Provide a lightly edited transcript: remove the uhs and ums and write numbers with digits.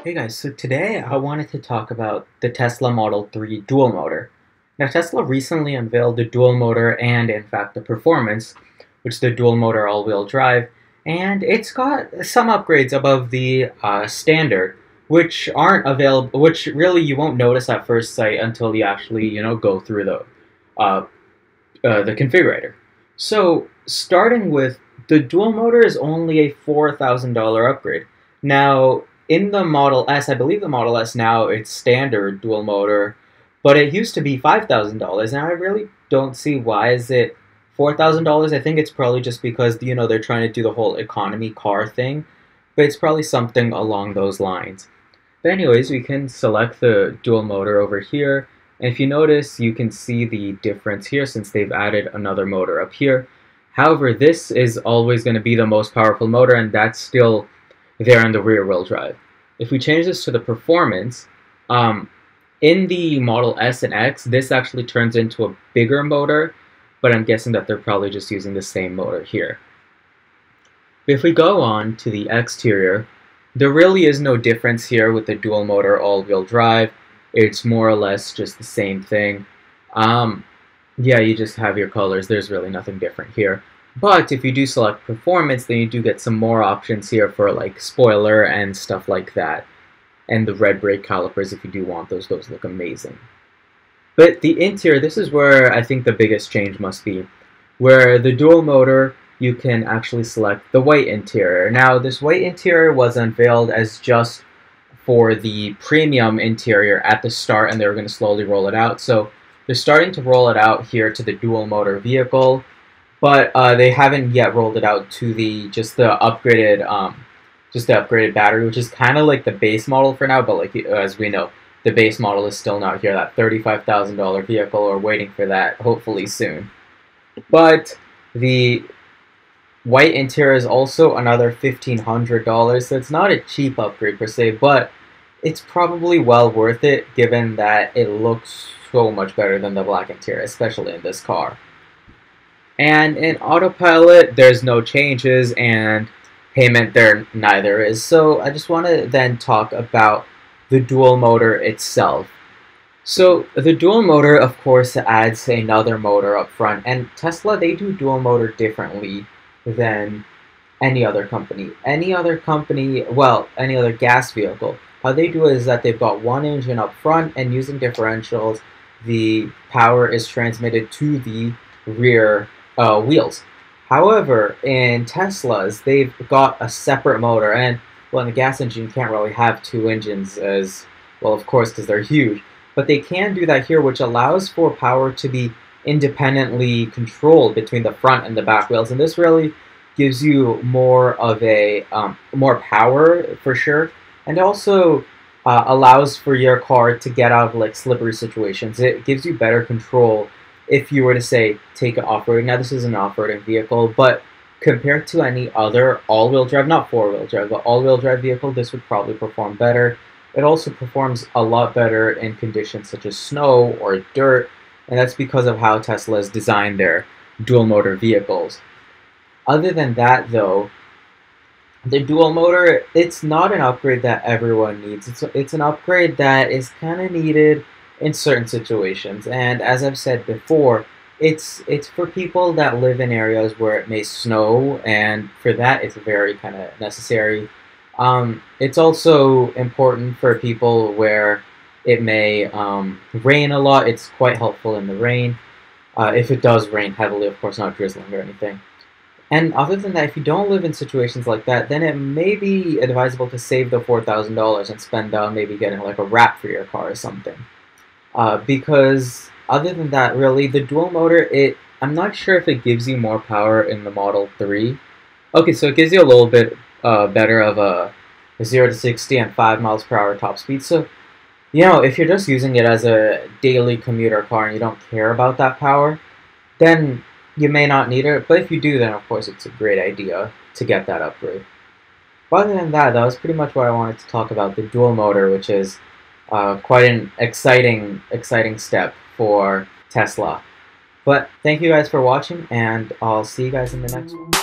Hey guys, so today I wanted to talk about the Tesla Model 3 dual motor. Now Tesla recently unveiled the dual motor and in fact the performance, which is the dual motor all-wheel drive, and it's got some upgrades above the standard, which aren't available, which really you won't notice at first sight until you actually, go through uh, the configurator. So starting with the dual motor is only a $4,000 upgrade. Now in the Model S, I believe the Model S now it's standard dual motor, but it used to be $5,000, and I really don't see why is it $4,000. I think it's probably just because they're trying to do the whole economy car thing, but it's probably something along those lines. But anyways, we can select the dual motor over here. And if you notice, you can see the difference here since they've added another motor up here. However, this is always going to be the most powerful motor, and that's still there in the rear wheel drive. If we change this to the performance, in the Model S and X, this actually turns into a bigger motor, but I'm guessing that they're probably just using the same motor here. If we go on to the exterior, there really is no difference here with the dual motor all-wheel drive. It's more or less just the same thing. Yeah, you just have your colors. There's really nothing different here. But if you do select performance, then you do get some more options here for like spoiler and stuff like that. And the red brake calipers, if you do want those look amazing. But the interior, this is where I think the biggest change must be. Where the dual motor, you can actually select the white interior. Now, this white interior was unveiled as just for the premium interior at the start, and they were going to slowly roll it out. So they're starting to roll it out here to the dual motor vehicle, but they haven't yet rolled it out to the upgraded battery, which is kind of like the base model for now. But like as we know, the base model is still not here. That $35,000 vehicle, or waiting for that hopefully soon. But the white interior is also another $1,500, so it's not a cheap upgrade per se, but it's probably well worth it given that it looks so much better than the black interior, especially in this car. And in autopilot, there's no changes, and payment there neither is. So I just want to then talk about the dual motor itself. So the dual motor, of course, adds another motor up front, and Tesla, they do dual motor differently than any other company. Any other gas vehicle, how they do it is that they've got one engine up front, and using differentials, the power is transmitted to the rear wheels. However, in Teslas, they've got a separate motor, and well, in the gas engine, you can't really have two engines as well, of course, because they're huge. But they can do that here, which allows for power to be independently controlled between the front and the back wheels, and this really gives you more of a more power for sure, and also allows for your car to get out of like slippery situations. It gives you better control if you were to say take it off-roading. Now this is an off-roading vehicle, but compared to any other all-wheel drive, not four-wheel drive, but all-wheel drive vehicle, this would probably perform better. It also performs a lot better in conditions such as snow or dirt, and that's because of how Tesla has designed their dual motor vehicles. Other than that though, the dual motor, it's not an upgrade that everyone needs. It's an upgrade that is kind of needed in certain situations, and as I've said before, it's for people that live in areas where it may snow, and for that it's very kind of necessary. It's also important for people where it may rain a lot. It's quite helpful in the rain. If it does rain heavily, of course, not drizzling or anything. And other than that, if you don't live in situations like that, then it may be advisable to save the $4,000 and spend maybe getting like a wrap for your car or something. Because other than that, really, the dual motor, I'm not sure if it gives you more power in the Model 3. Okay, so it gives you a little bit better of a 0 to 60 and 5 miles per hour top speed. So, if you're just using it as a daily commuter car and you don't care about that power, then you may not need it. But if you do, then of course it's a great idea to get that upgrade. But other than that, that was pretty much what I wanted to talk about, the dual motor, which is quite an exciting step for Tesla. But thank you guys for watching, and I'll see you guys in the next one.